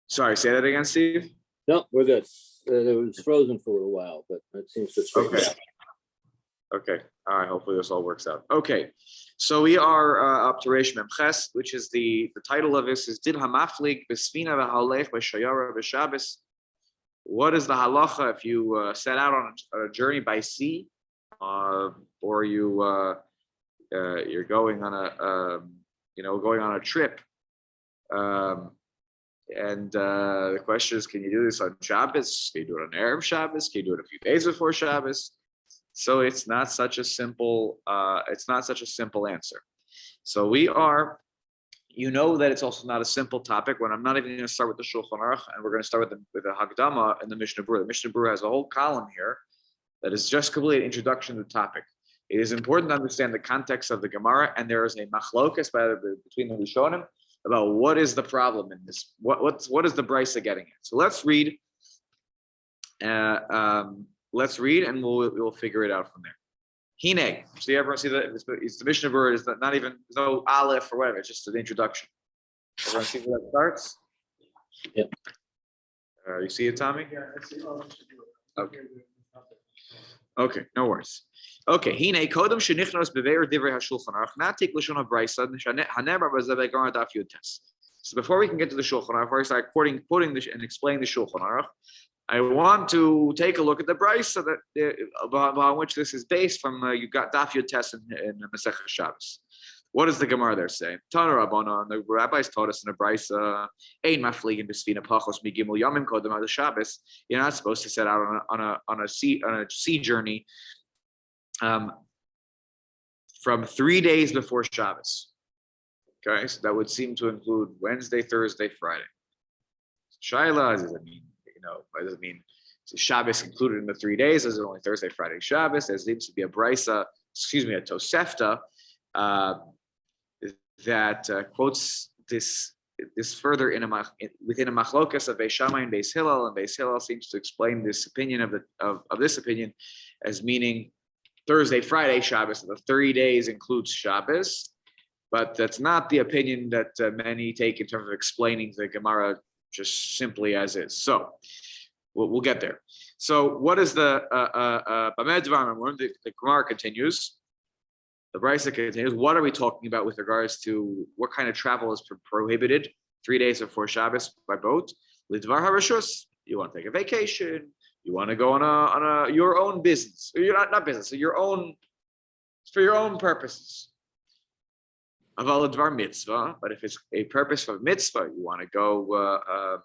Sorry, say that again, Steve. No, we're good. It was frozen for a little while, but it seems to straighten Okay. out. Okay. All right. Hopefully this all works out. Okay. So we are up to Reish Mem Ches, which is the title of this is Did Hamaflig Besfina V'Halech B'Shayara B'Shabbos. What is the halacha if you set out on a journey by sea, or you're going on a trip, and the question is, can you do this on Shabbos? Can you do it on Erev Shabbos? Can you do it a few days before Shabbos? So it's not such a simple answer. So we are, that it's also not a simple topic. When I'm not even going to start with the Shulchan Aruch, and we're going to start with the Hagdama and the Mishnah Berurah. The Mishnah Berurah has a whole column here that is just completely an introduction to the topic. It is important to understand the context of the Gemara, and there is a machlokas between the Rishonim about what is the problem in this. What is the Brisa getting at? So let's read. Let's read, and we'll figure it out from there. Hine. So everyone see that it's the Mishnah Berurah. Is not even there's no aleph or whatever. It's just an introduction. Everyone see where that starts? Yeah. You see it, Tommy? Yeah, I see. Okay. Okay, no worries. Okay, Hine kodem shenichnos beveir divrei hashulchan aruch natik lashon habrisa hanebar b'zevei garan daf yud tes. So before we can get to the Shulchan Aruch, before I start quoting this and explaining the Shulchan Aruch, I want to take a look at the Brisa that upon which this is based from. You got Daf Yud Tes in Masechah Shabbos. What does the Gemara there say? Tana Rabbanan, the rabbis taught us in the Brisa, Ein mafligin b'sfina pachos migimul yamim kodem ad Shabbos. You're not supposed to set out on a sea journey from 3 days before Shabbos. Okay, so that would seem to include Wednesday, Thursday, Friday. Shaila, does it mean? What does it mean? So Shabbos included in the 3 days. Is it only Thursday, Friday, Shabbos? There seems to be a Brisa, a Tosefta, that quotes this further within a machlokas of Beis Shammai and Beis Hillel, and Beis Hillel seems to explain this opinion of this opinion as meaning Thursday, Friday, Shabbos. So the 30 days includes Shabbos, but that's not the opinion that many take in terms of explaining the Gemara just simply as is. So we'll get there. So what is the Gemara continues? The Brisa continues. What are we talking about with regards to what kind of travel is prohibited 3 days before Shabbos by boat? Lidvar harashus. You want to take a vacation. You want to go on your own business. Or you're not business. So it's for your own purposes. Aval lidvar mitzvah. But if it's a purpose for mitzvah, you want to go.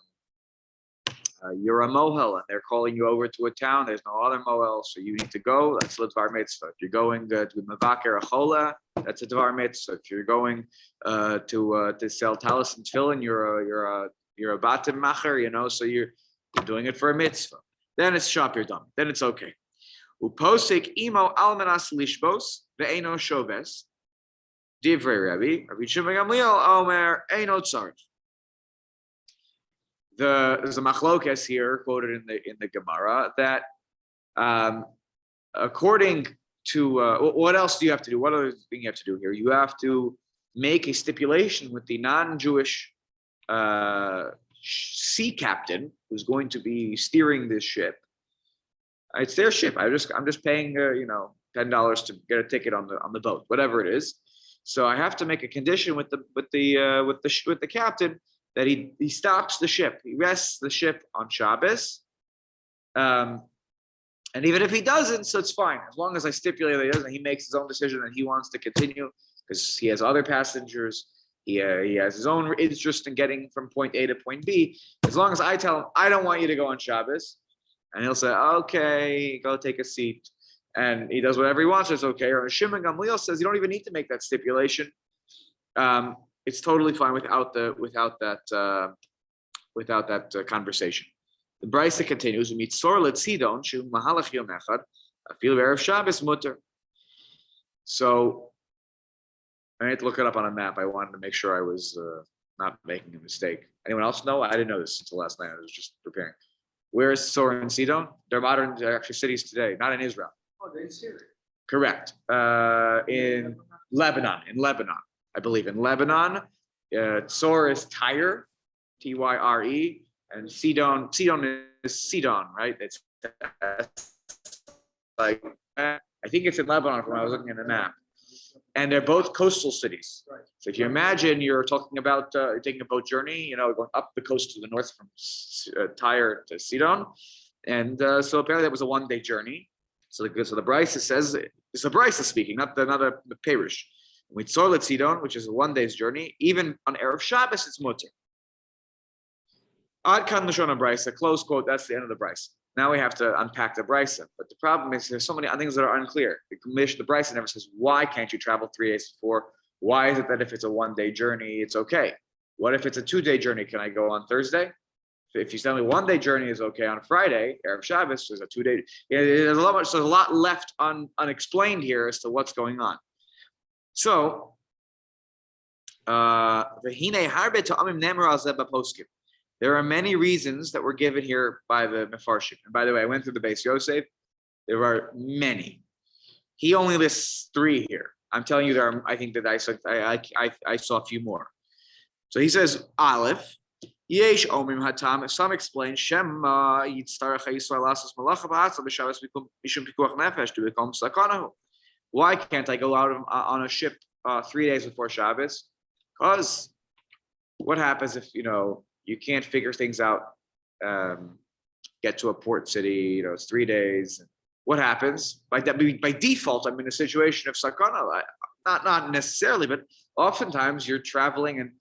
You're a mohel and they're calling you over to a town. There's no other mohel, so you need to go. That's a dvar mitzvah. If you're going to mevaker a chola, that's a dvar mitzvah. If you're going to sell talis and tefillin, you're a batim macher, so you're doing it for a mitzvah. Then it's shop, you're done. Then it's okay. Uposik imo almanas lishbos ve'eno shoves divrei Rabbi Shimon Gamliel Omer eino tzarif. There's a machlokes here quoted in the Gemara that according to what else do you have to do? What other thing you have to do here? You have to make a stipulation with the non-Jewish sea captain who's going to be steering this ship. It's their ship. I'm just paying $10 to get a ticket on the boat, whatever it is. So I have to make a condition with the captain that he stops the ship. He rests the ship on Shabbos. And even if he doesn't, so it's fine. As long as I stipulate that he doesn't, he makes his own decision and he wants to continue because he has other passengers. He has his own interest in getting from point A to point B. As long as I tell him, I don't want you to go on Shabbos, and he'll say, okay, go take a seat. And he does whatever he wants, it's okay. Or Shimon Gamliel says, you don't even need to make that stipulation. It's totally fine without that conversation. The Brisa continues, "Mitzor letzidon shu mahalach yom echad afil erev Shabbos mutter." So I had to look it up on a map. I wanted to make sure I was not making a mistake. Anyone else know? I didn't know this until last night. I was just preparing. Where is Tzor and Sidon? They're modern, actually cities today, not in Israel. Oh, they're in Syria. Correct. In Lebanon, I believe. In Lebanon, Tzor is Tyre, Tyre, and Sidon. Sidon is Sidon, right? It's like I think it's in Lebanon from when I was looking at the map. And they're both coastal cities. So if you imagine you're talking about taking a boat journey, going up the coast to the north from Tyre to Sidon. And so apparently that was a one-day journey. So the Brisa says, it's the Brisa speaking, not the Perish. We saw Sidon, which is a one-day's journey. Even on Erev Shabbos, it's mutter. Ad kan Lashon Brisa, close quote, that's the end of the Brisa. Now we have to unpack the Brisa. But the problem is there's so many things that are unclear. The Brisa never says, why can't you travel 3 days before? Why is it that if it's a one-day journey, it's okay? What if it's a 2-day journey? Can I go on Thursday? If you tell me 1-day journey is okay on Friday, Erev Shabbos is a 2-day. There's a lot left unexplained here as to what's going on. So, there are many reasons that were given here by the Mefarshim. And by the way, I went through the Beis Yosef. There are many. He only lists 3 here. I'm telling you, I think that I saw a few more. So he says, Aleph, Yesh Omrim Hatam. Some explain Shema Yitztarach Yisrael Asos Malacha B'Hatzal B'Shabbos Mishum Pikuach Nefesh to become Sakanahu. Why can't I go out on a ship 3 days before Shabbos? Because what happens if you can't figure things out, get to a port city, it's 3 days. What happens? By default, I'm in a situation of sakana. Not necessarily, but oftentimes you're traveling and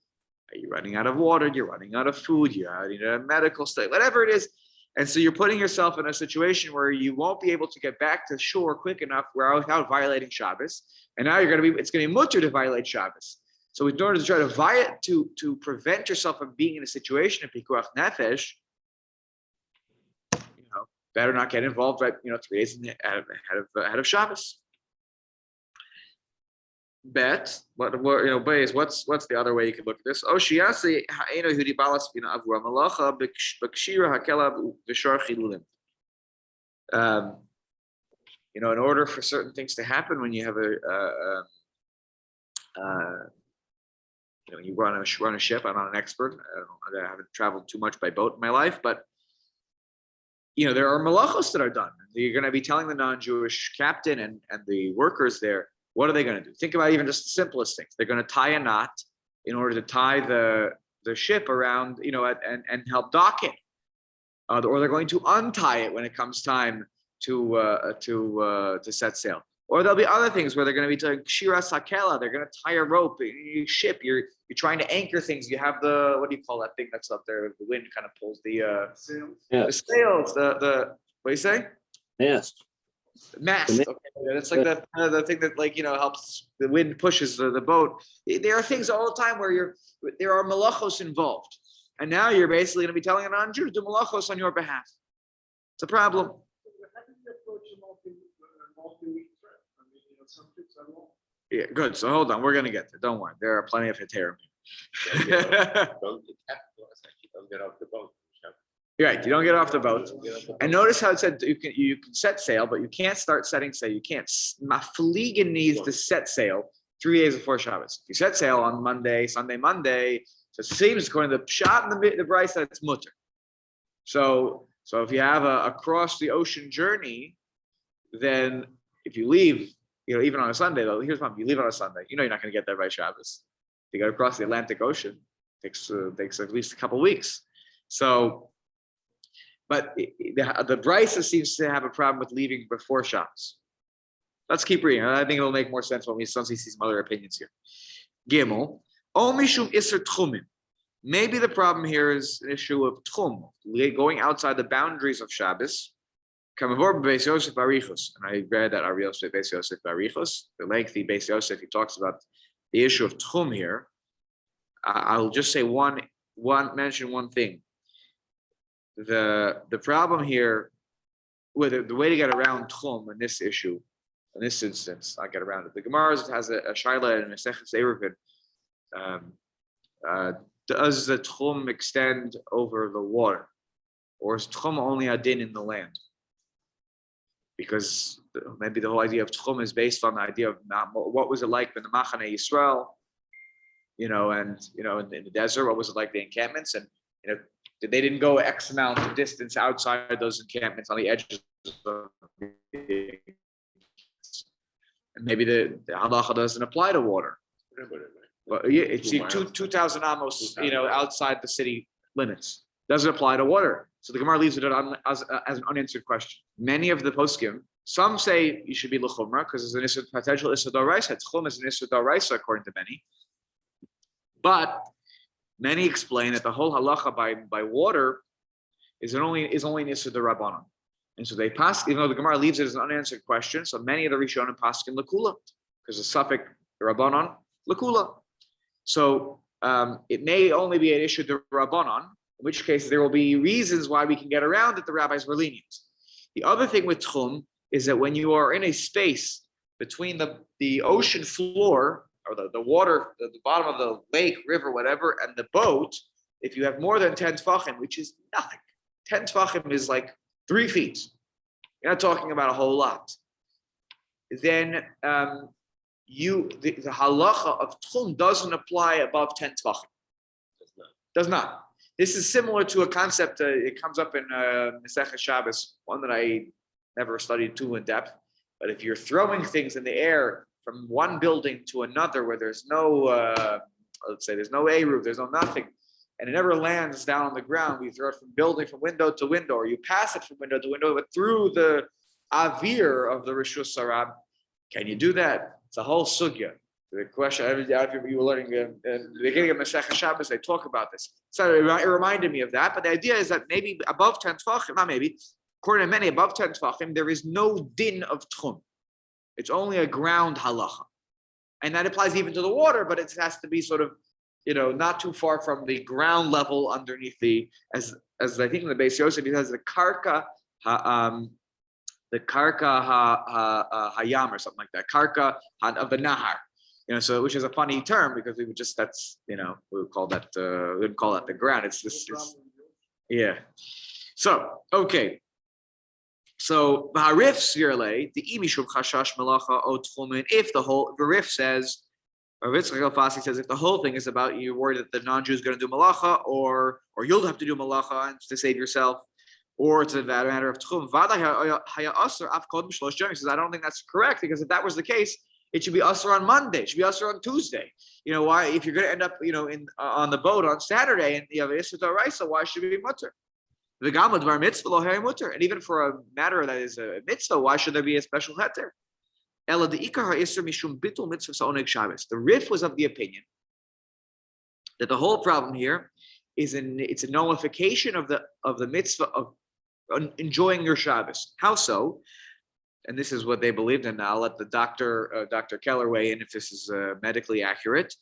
you're running out of water, you're running out of food, you're in a medical state, whatever it is. And so you're putting yourself in a situation where you won't be able to get back to shore quick enough without violating Shabbos. And now it's going to be mutter to violate Shabbos. So in order to try to prevent yourself from being in a situation of pikuach nefesh, better not get involved right 3 days ahead of Shabbos. Bet, what's the other way you could look at this? Shiasi ha'eno yehudi balas bina avur malacha b'kshira hakela v'shar chilulim. In order for certain things to happen when you have you run a ship. I'm not an expert. I haven't traveled too much by boat in my life, but there are malachos that are done. You're going to be telling the non-Jewish captain and the workers there, what are they going to do? Think about even just the simplest things. They're going to tie a knot in order to tie the ship around, and help dock it, or they're going to untie it when it comes time to set sail. Or there'll be other things where they're going to be doing shira sakela. They're going to tie a rope. You ship. You're trying to anchor things. You have what do you call that thing that's up there? The wind kind of pulls the sails. The what do you say? Mast. Mast. Okay, that's like the thing that helps the wind pushes the boat. There are things all the time where there are malachos involved, and now you're basically going to be telling a non-Jew to do malachos on your behalf. It's a problem. Yeah, good. So hold on, we're gonna get there. Don't worry, there are plenty of heterim. Don't get off the boat. You're right. You don't get off the boat. And notice how it said you can set sail, but you can't start setting sail. You can't. Mafliegen needs to set sail 3 days before Shabbos. If you set sail on Sunday, Monday. So it seems according to the Pshat and the Bryce that it's mutter. So if you have a across the ocean journey, then if you leave, even on a Sunday, though, here's one: you leave on a Sunday, you're not going to get there by Shabbos. You got to cross the Atlantic Ocean. Takes at least a couple weeks. So, but the Brisa seems to have a problem with leaving before Shabbos. Let's keep reading. I think it'll make more sense when we see some other opinions here. Gimel, Omishum Isser Tchumin. Maybe the problem here is an issue of Tchum, going outside the boundaries of Shabbos. And I read that Ari Yosef Beis Yosef Barichos, the lengthy Beis Yosef, he talks about the issue of Tchum here. I'll just say mention one thing. The problem here, the way to get around Tchum in this issue, in this instance, I get around it. The Gemara has a shaila in Maseches Eruvin. Does the Tchum extend over the water, or is Tchum only adin in the land? Because maybe the whole idea of Tchum is based on the idea of what was it like in the Machane Yisrael, and in the desert, what was it like the encampments, and they didn't go X amount of distance outside those encampments on the edges of the, and maybe the halacha doesn't apply to water. But yeah, it's 2,000 amos, outside the city limits. Doesn't apply to water. So the Gemara leaves it as an unanswered question. Many of the poskim, some say you should be l'chumra because there's an potential issur d'oraisa. Tchum is an issur d'oraisa according to many. But many explain that the whole halacha by water is only an issur d'rabbanan. And so they pass, even though the Gemara leaves it as an unanswered question, so many of the Rishonim paskin l'kula because the suffix rabbanan l'kula. So it may only be an issur d'rabbanan, in which case there will be reasons why we can get around it. The rabbis were lenient. The other thing with tchum is that when you are in a space between the ocean floor or the water, the bottom of the lake, river, whatever, and the boat, if you have more than 10 tefachim, which is nothing, 10 tefachim is like 3 feet. You're not talking about a whole lot. Then the halacha of tchum doesn't apply above 10 tefachim. Does not. This is similar to a concept. It comes up in Hilchot Shabbat, one that I never studied too in depth. But if you're throwing things in the air from one building to another, where there's no, let's say there's no A-roof, there's no nothing, and it never lands down on the ground, you throw it from window to window, or you pass it from window to window, but through the avir of the Rishus Sarab, can you do that? It's a whole sugya. The question, you were learning in the beginning of Hilchot Shabbat, they talk about this. So it reminded me of that. But the idea is that maybe above 10 tefachim, not maybe, according to many, above 10 tefachim, there is no din of tchum. It's only a ground halacha. And that applies even to the water, but it has to be sort of, not too far from the ground level underneath as I think in the Beis Yosef, he has the karka, hayam or something like that, karka of the nahar. So which is a funny term because we would would call that we wouldn't call that the ground. It's this, yeah. So okay. So Harif Sirle, the Imishum Chashash Malacha O Tchumen, if the Rif says, or Ritzchak Fasi says, if the whole thing is about you're worried that the non-Jew is going to do malacha, or you'll have to do malacha to save yourself, or it's a matter of Tchum. He says, I don't think that's correct because if that was the case, it should be usher on Monday. It should be usher on Tuesday. Why? If you're going to end up, on the boat on Saturday and you have Issur d'oraisa, why should it be mutter? And even for a matter that is a mitzvah, why should there be a special heter? The Rif was of the opinion that the whole problem here is it's a nullification of the mitzvah of enjoying your Shabbos. How so? And this is what they believed, and I'll let the Dr. Keller weigh in if this is medically accurate.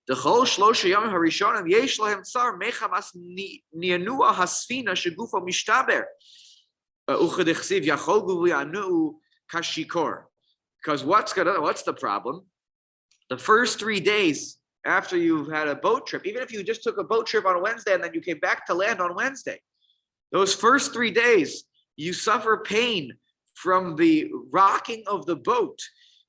The whole shlosha yom harishonim yesh lahem tsar mechamas nianua hasfina shegufo mishtaber uchadechsiv yachol guvu yanu kashikor. Because what's the problem? The first 3 days after you've had a boat trip, even if you just took a boat trip on Wednesday and then you came back to land on Wednesday, those first 3 days you suffer pain from the rocking of the boat.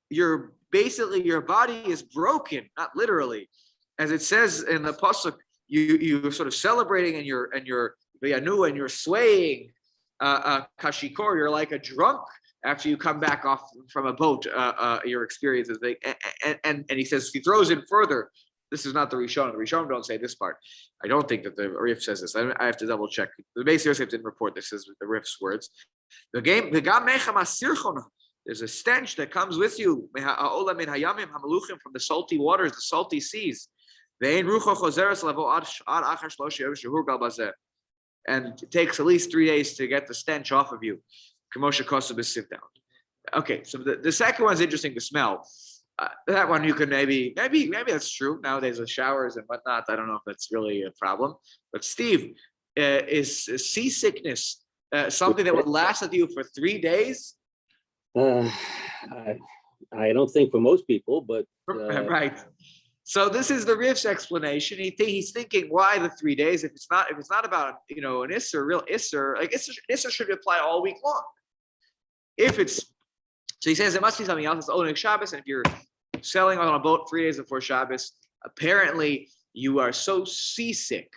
Your body is broken, not literally. As it says in the pasuk, you're sort of celebrating and you're v'yanu and you're swaying kashikor. You're like a drunk after you come back off from a boat. Your experiences, and he says he throws in further. This is not the Rishonim. The Rishonim don't say this part. I don't think that the Rif says this. I have to double check. The Beis Yosef didn't report this as the Rif's words. There's a stench that comes with you from the salty waters, the salty seas. And it takes at least 3 days to get the stench off of you. Okay, so the second one's interesting to smell. That one you can maybe that's true. Nowadays with showers and whatnot, I don't know if that's really a problem. But Steve, is seasickness something that would last with you for 3 days? I don't think for most people, but right. So this is the Rif's explanation. He's thinking, why the 3 days? If it's not about an Isser, real Isser, like Isser should apply all week long. So he says it must be something else. It's Oneg Shabbos, and if you're sailing on a boat 3 days before Shabbos, apparently you are so seasick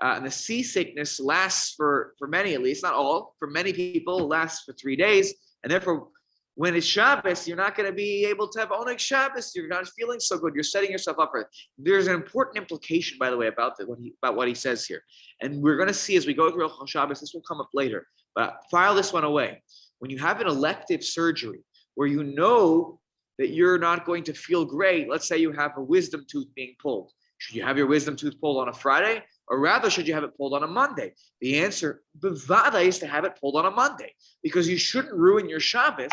And the seasickness lasts for many, at least not all, for many people, lasts for 3 days. And therefore, when it's Shabbos, you're not going to be able to have Oneg Shabbos. You're not feeling so good. You're setting yourself up for it. There's an important implication, by the way, about what he says here. And we're going to see as we go through Hilchot Shabbos, this will come up later. But file this one away. When you have an elective surgery where you know that you're not going to feel great, let's say you have a wisdom tooth being pulled. Should you have your wisdom tooth pulled on a Friday? Or rather, should you have it pulled on a Monday? The answer, bevada, is to have it pulled on a Monday because you shouldn't ruin your Shabbos.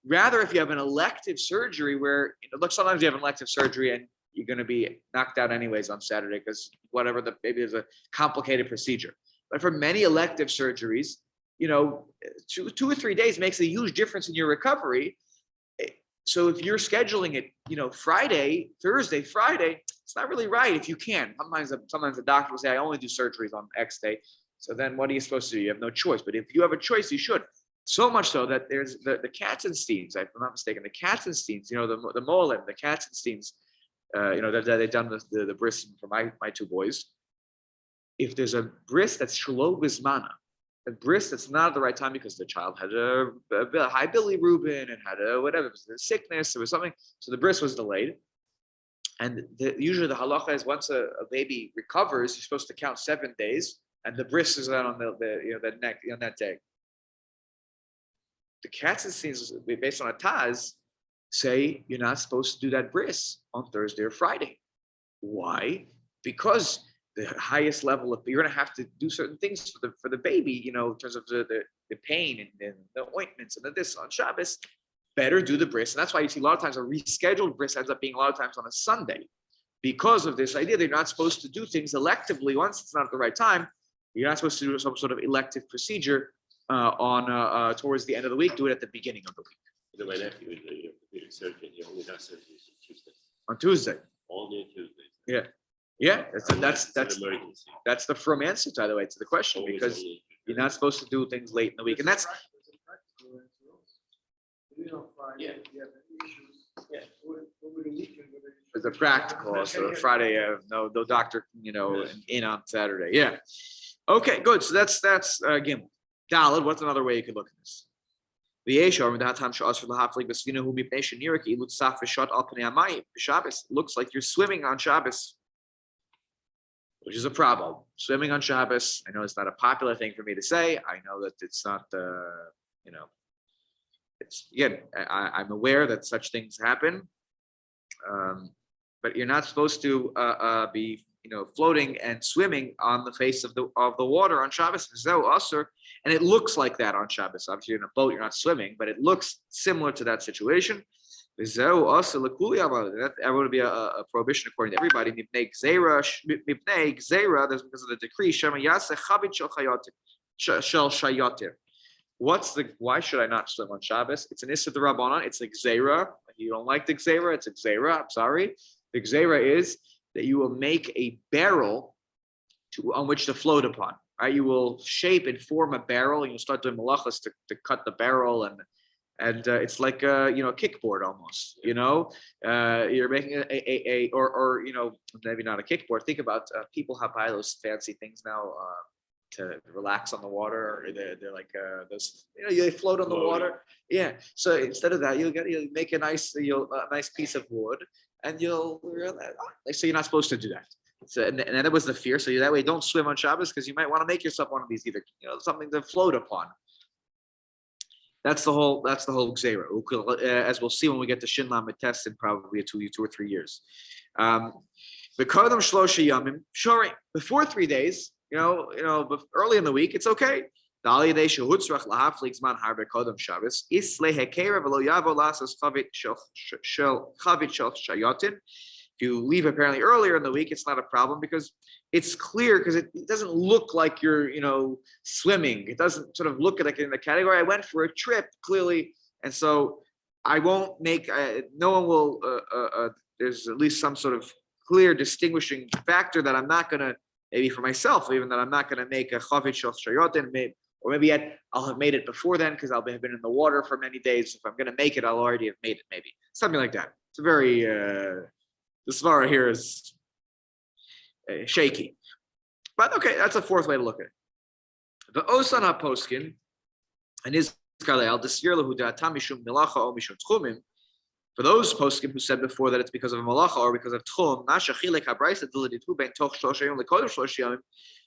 Rather, if you have an elective surgery where, look, sometimes you have an elective surgery and you're going to be knocked out anyways on Saturday because maybe there's a complicated procedure. But for many elective surgeries, 2 or 3 days makes a huge difference in your recovery. So if you're scheduling it, Friday, Thursday, Friday, it's not really right if you can. Sometimes the doctor will say, I only do surgeries on X day. So then what are you supposed to do? You have no choice. But if you have a choice, you should. So much so that there's the Katzensteins, if I'm not mistaken, the Katzensteins, the Molim, the Katzensteins, that they've done the bris for my 2 boys. If there's a bris that's shelo bismana, a bris that's not at the right time because the child had a high bilirubin and had whatever, it was a sickness, there was something, so the bris was delayed. And usually the halacha is once a baby recovers, you're supposed to count 7 days, and the bris is on the neck on that day. The Katzensteins, based on a Taz, say you're not supposed to do that bris on Thursday or Friday. Why? Because the highest level of you're going to have to do certain things for the baby, in terms of the pain and the ointments and this on Shabbos. Better do the bris, and that's why you see a lot of times a rescheduled bris ends up being a lot of times on a Sunday, because of this idea they're not supposed to do things electively once it's not at the right time. You're not supposed to do some sort of elective procedure on towards the end of the week. Do it at the beginning of the week. My nephew is a surgeon. He only does surgeries on Tuesday. On Tuesday. Only Tuesday. Yeah. Yeah, that's an emergency. that's the from answer, by the way, to the question, Always because only you're not supposed to do things late in the week, and that's the practical. So Friday, no doctor, in on Saturday. Yeah. Okay, good. So that's again, Daled. What's another way you could look at this? Looks like you're swimming on Shabbos, which is a problem. Swimming on Shabbos, I know it's not a popular thing for me to say. I know that it's not, it's again, I'm aware that such things happen, but you're not supposed to be, floating and swimming on the face of the water on Shabbos. And it looks like that on Shabbos. Obviously, you're in a boat, you're not swimming, but it looks similar to that situation. That would be a prohibition according to everybody. There's because of the decree. Why should I not swim on Shabbos? It's an issa d'Rabbanan. It's a gzeira. You don't like the gzeira, it's a gzeira. I'm sorry. The gzeira is that you will make a barrel on which to float upon. Right? You will shape and form a barrel, and you'll start doing malachas to cut the barrel, and it's like a kickboard almost. You're making or maybe not a kickboard. Think about people have buy those fancy things now to relax on the water. Or they're like those. They float on the water. Yeah. So instead of that, you'll make a nice piece of wood, and you'll realize, so you're not supposed to do that. So, and that was the fear. So that way, don't swim on Shabbos because you might want to make yourself one of these, either something to float upon. That's the whole gzeira. As we'll see when we get to Shin Lamed test in probably 2 or 3 years. Before 3 days, but early in the week, it's okay. If you leave apparently earlier in the week, it's not a problem because it's clear, because it doesn't look like you're, swimming. It doesn't sort of look like in the category. I went for a trip clearly. And so I won't make, no one will, there's at least some sort of clear distinguishing factor that I'm not going to, maybe for myself, even that I'm not going to make a chavit shel shayotin, or maybe I'll have made it before then because I'll have been in the water for many days. If I'm going to make it, I'll already have made it, maybe. Something like that. It's a very, the svara here is shaky. But okay, that's a fourth way to look at it. The Osan HaPoskin and his Kalel, the Svirla Hudatam Mishum Milacha or Mishum Tchumim, for those poskim who said before that it's because of a malacha or because of tchum,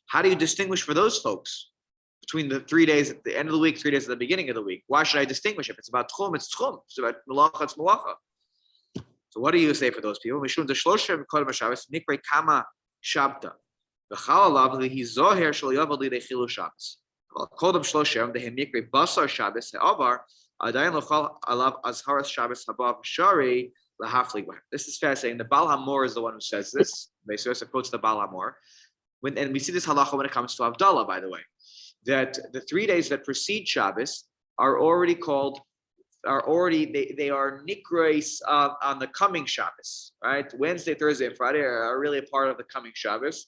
how do you distinguish for those folks between the 3 days at the end of the week, 3 days at the beginning of the week? Why should I distinguish? If it's about tchum, it's tchum. If it's about malacha, it's malacha. So what do you say for those people? Mishum deshloshem kodem Shabbos mikre kama shabta. V'chal alav lihi zoher shel yavad lidei chilu Shabbos. Kodem shloshem dehem mikre basar Shabbos he'avar. This is fascinating. The Baal HaMor is the one who says this. Beisosa quotes the Baal HaMor. And we see this halacha when it comes to Havdalah, by the way, that the 3 days that precede Shabbos are already they are nikrais on the coming Shabbos, right? Wednesday, Thursday, and Friday are really a part of the coming Shabbos.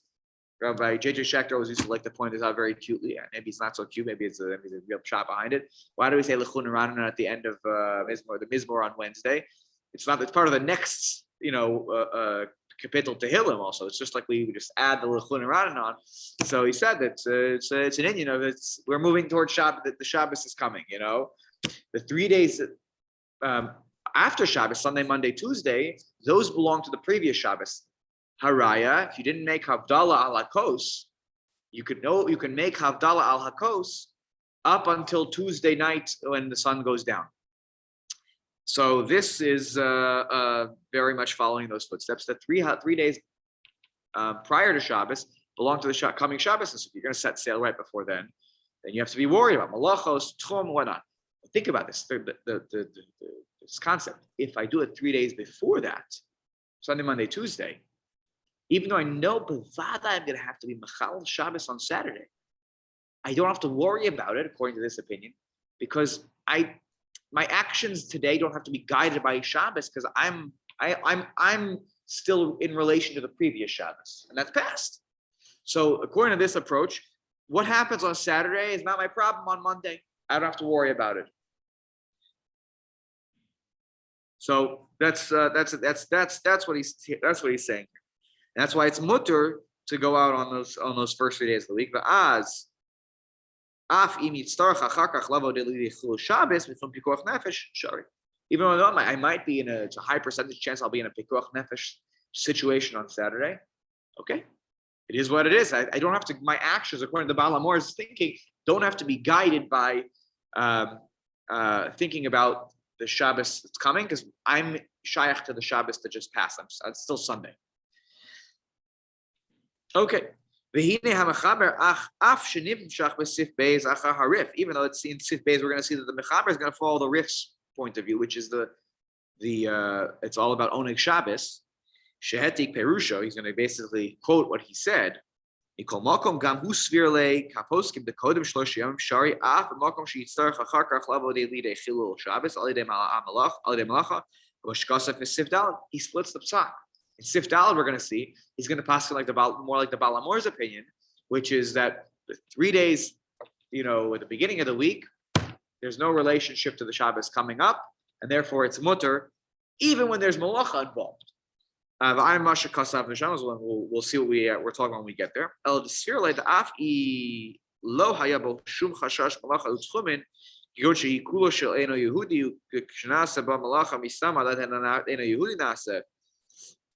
Rabbi J.J. Schechter always used to like to point this out very cutely. Maybe it's not so cute. Maybe it's a real shot behind it. Why do we say Lechun Ranan at the end of Mizmor, the Mizmor on Wednesday? It's not. It's part of the next, kapitel Tehillim. Also, it's just like we just add the Lechun Ranan on. So he said that it's an Indian of it's. We're moving towards Shabbos. That the Shabbos is coming. The 3 days after Shabbos, Sunday, Monday, Tuesday, those belong to the previous Shabbos. Haraya, if you didn't make Havdalah al Hakos, you can make Havdalah al Hakos up until Tuesday night when the sun goes down. So this is very much following those footsteps. The three days prior to Shabbos belong to the coming Shabbos. And so if you're going to set sail right before then you have to be worried about malachos, tchum, whatnot. Think about this. This concept. If I do it 3 days before that, Sunday, Monday, Tuesday, even though I know Bavada I'm going to have to be Machal Shabbos on Saturday, I don't have to worry about it, according to this opinion, because my actions today don't have to be guided by Shabbos because I'm still in relation to the previous Shabbos, and that's past. So according to this approach, what happens on Saturday is not my problem on Monday. I don't have to worry about it. So that's what he's saying. And that's why it's mutter to go out on those first 3 days of the week. But even though I might be it's a high percentage chance I'll be in a pikuach nefesh situation on Saturday. Okay, it is what it is. I don't have to. My actions, according to the Baal HaMor's thinking, don't have to be guided by thinking about the Shabbos that's coming because I'm shaykh to the Shabbos that just passed. It's still Sunday. Okay. Even though it's in Sif Beis, we're going to see that the Mechaber is going to follow the Rif's point of view, which is it's all about Oneg Shabbos. Shehetik Perusho, he's going to basically quote what he said. He splits the psak. In Sif Daled, we're going to see he's going to pass more like the Baal HaMor's opinion, which is that the 3 days, at the beginning of the week, there's no relationship to the Shabbos coming up, and therefore it's mutter, even when there's malacha involved. We'll see what we're talking when we get there.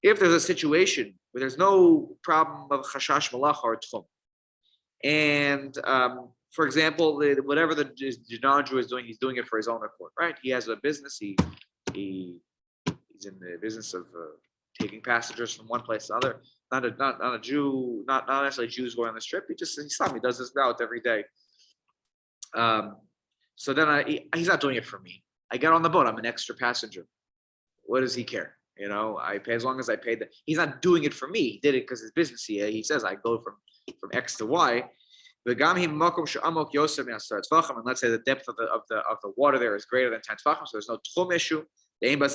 If there's a situation where there's no problem of chashash malacha or tchum, and for example, whatever the non-Jew is doing, he's doing it for his own accord, right? He has a business. He's in the business of taking passengers from one place to another. Not a Jew, not necessarily Jews going on this trip. He does this route every day. So then he's not doing it for me. I get on the boat. I'm an extra passenger. What does he care? I pay as long as I pay. He's not doing it for me. He did it because his business. He says I go from X to Y. And let's say the depth of the water there is greater than 10 tefachim, so there's no tchum issue. According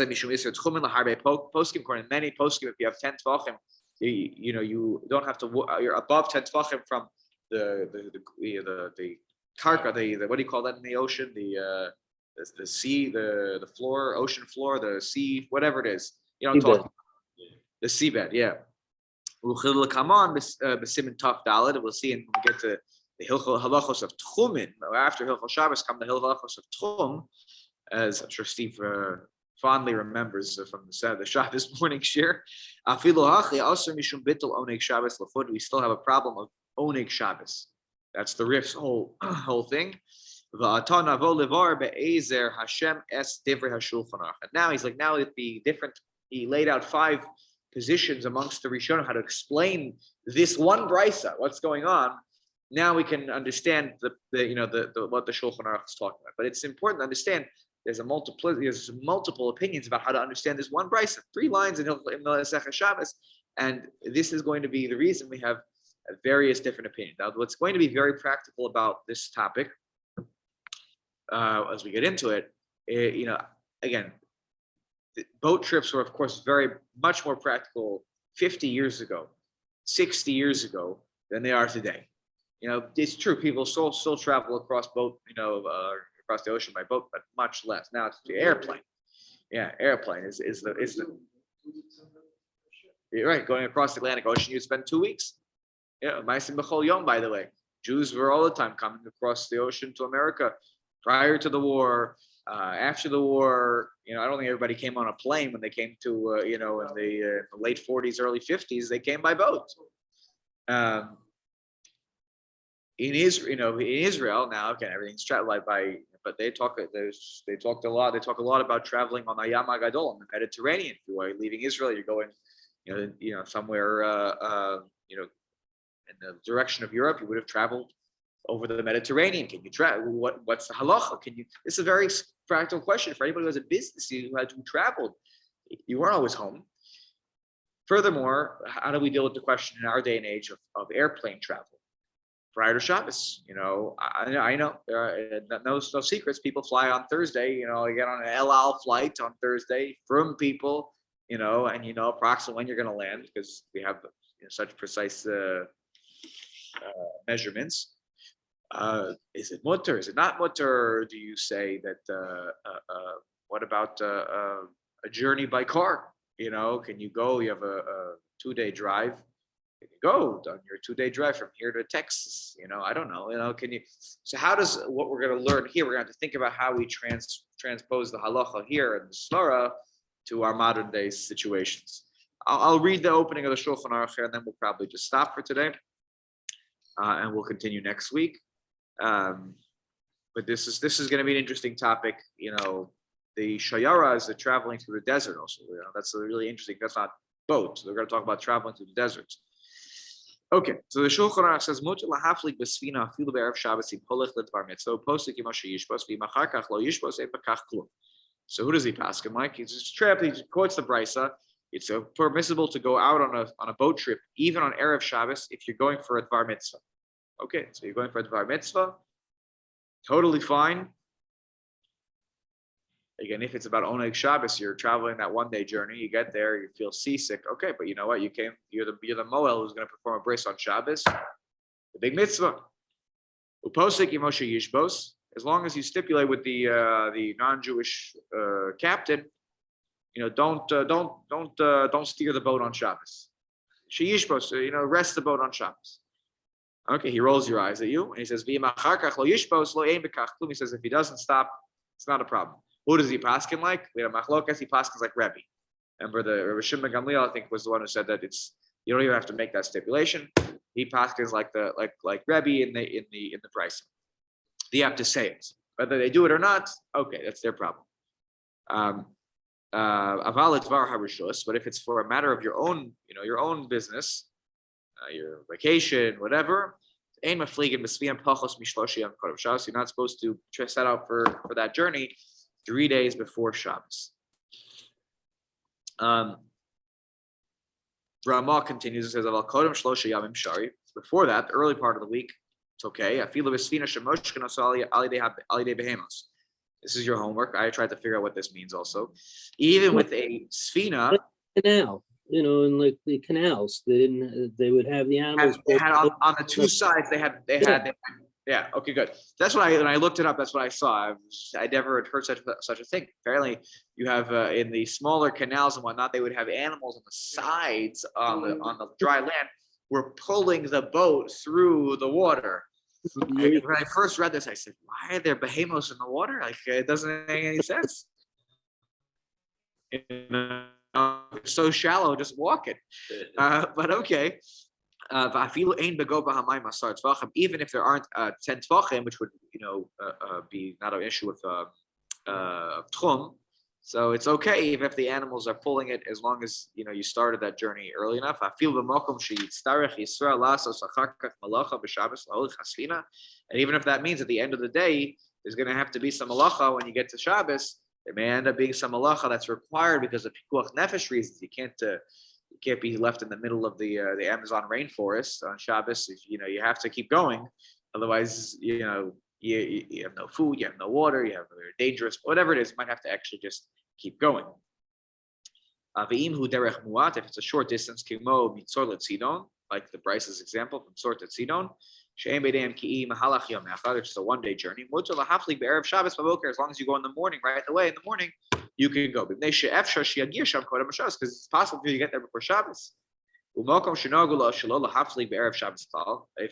to many poskim, if you have 10 tefachim, you don't have to. You're above 10 tefachim from the karka, the what do you call that in the ocean? The sea, the floor, ocean floor, the sea, whatever it is. The seabed, yeah. Come on, B'Simin Taf Daled. We'll see when we get to the Hilchos of Tchumin. After Hilchot Shabbos come the Hilchos of Tchum, as I'm sure Steve fondly remembers from the Shabbos morning shir. We still have a problem of Oneg Shabbos. That's the Rif's whole thing. And now he's like, now it'd be different. He laid out 5 positions amongst the Rishonim how to explain this one brisa, what's going on. Now we can understand the what the Shulchan Aruch is talking about. But it's important to understand there's multiple opinions about how to understand this one brisa. 3 lines in Hilchot Shabbos, and this is going to be the reason we have various different opinions. Now, what's going to be very practical about this topic, as we get into it, again, boat trips were, of course, very much more practical 50 years ago, 60 years ago than they are today. It's true. People still travel across across the ocean by boat, but much less. Now it's the airplane. Yeah, airplane is the. You're right. Going across the Atlantic Ocean, you spend 2 weeks. Yeah, Ma'asim B'chol Yom, by the way. Jews were all the time coming across the ocean to America prior to the war. After the war, I don't think everybody came on a plane when they came to, in the late 40s, early 50s. They came by boat. In Israel now, again, everything's traveled by, but they talk a lot about traveling on Hayam HaGadol, on the Mediterranean. If you are leaving Israel, you're going, somewhere, in the direction of Europe, you would have traveled over the Mediterranean. Can you travel? What's the halacha? This is a very practical question for anybody who has a business who traveled. You weren't always home. Furthermore, how do we deal with the question in our day and age of airplane travel prior to Shabbos? I know there are no secrets. People fly on Thursday. You get on an El Al flight on Thursday from people. And approximately when you're going to land because we have such precise measurements. Is it mutter? Is it not mutter? Do you say that? What about a journey by car? Can you go? You have a 2-day drive. Can you go on your 2-day drive from here to Texas? I don't know. Can you? So how does what we're going to learn here? We're going to have to think about how we transpose the halacha here in the Svara to our modern day situations. I'll read the opening of the Shulchan Aruch here, and then we'll probably just stop for today, and we'll continue next week. But this is going to be an interesting topic. The shayaras are traveling through the desert also. That's really interesting. That's not boats. They're going to talk about traveling through the deserts. Okay, so the Shulchan Aruch says, "Mutar lahaflik b'sfina afilu be'erev Shabbos im polech ledvar mitzvah posik yimoshe yishbos v'imachar kach lo yishbos epakach klum." So who does he pass him like? He's just trapped. He quotes the brisa. It's permissible to go out on a boat trip, even on erev Shabbos, if you're going for a dvar mitzvah. Okay, so you're going for a dvar mitzvah, totally fine. Again, if it's about Oneg Shabbos, you're traveling that 1-day journey, you get there, you feel seasick. Okay, but you know what? You're the Moel who's going to perform a bris on Shabbos, the big mitzvah. Uposik Yimoshe Yishbos, as long as you stipulate with the non-Jewish captain, don't steer the boat on Shabbos. Sheyishbos, rest the boat on Shabbos. Okay, he rolls your eyes at you and he says, he says, if he doesn't stop, it's not a problem. Who does he paskin like? We have machlokas, he paskins like Rebbe. Remember the Rebbe Shimon Gamliel, I think, was the one who said that you don't even have to make that stipulation. He paskins like Rebbe in the price. You have to say it. Whether they do it or not, okay, that's their problem. But if it's for a matter of your own business, your vacation, whatever, you're not supposed to set out for that journey 3 days before Shabbos. Ramah continues and says, before that, the early part of the week, it's okay. This is your homework. I tried to figure out what this means also. Even with a sfina. Canal, in like the canals, they would have the animals. They had on the 2 sides, they had Yeah. Okay. Good. That's what when I looked it up. That's what I saw. I never had heard such a thing. Apparently, you have in the smaller canals and whatnot, they would have animals on the sides on the dry land. Were pulling the boat through the water. When I first read this, I said, "Why are there behemoths in the water? Like it doesn't make any sense. It's so shallow, just walk it." But okay. Even if there aren't 10 tvachim, which would be not an issue with tchum, so it's okay even if the animals are pulling it, as long as you started that journey early enough. And even if that means at the end of the day there's going to have to be some malacha when you get to Shabbos, there may end up being some malacha that's required because of pikuach nefesh reasons. You can't be left in the middle of the Amazon rainforest on Shabbos. You have to keep going, otherwise you have no food, you have no water, you're dangerous, whatever it is. You might have to actually just keep going. If it's a short distance, like the Bryce's example from Tzor to Tzidon, it's a one-day journey. As long as you go in the morning, right away in the morning, you can go. Because it's possible for you to get there before Shabbos. If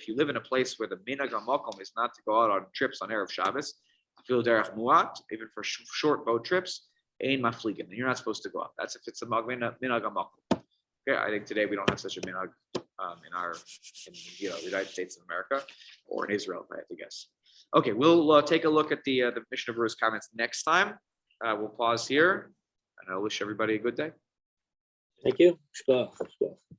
you live in a place where the minhag hamakom is not to go out on trips on Erev Shabbos, even for short boat trips, you're not supposed to go out. That's if it's a minhag hamakom. Okay, I think today we don't have such a minhag in the United States of America or in Israel, I have to guess. Okay, we'll take a look at the Mishnah Berurah's comments next time. We'll pause here, and I wish everybody a good day. Thank you. Shkach.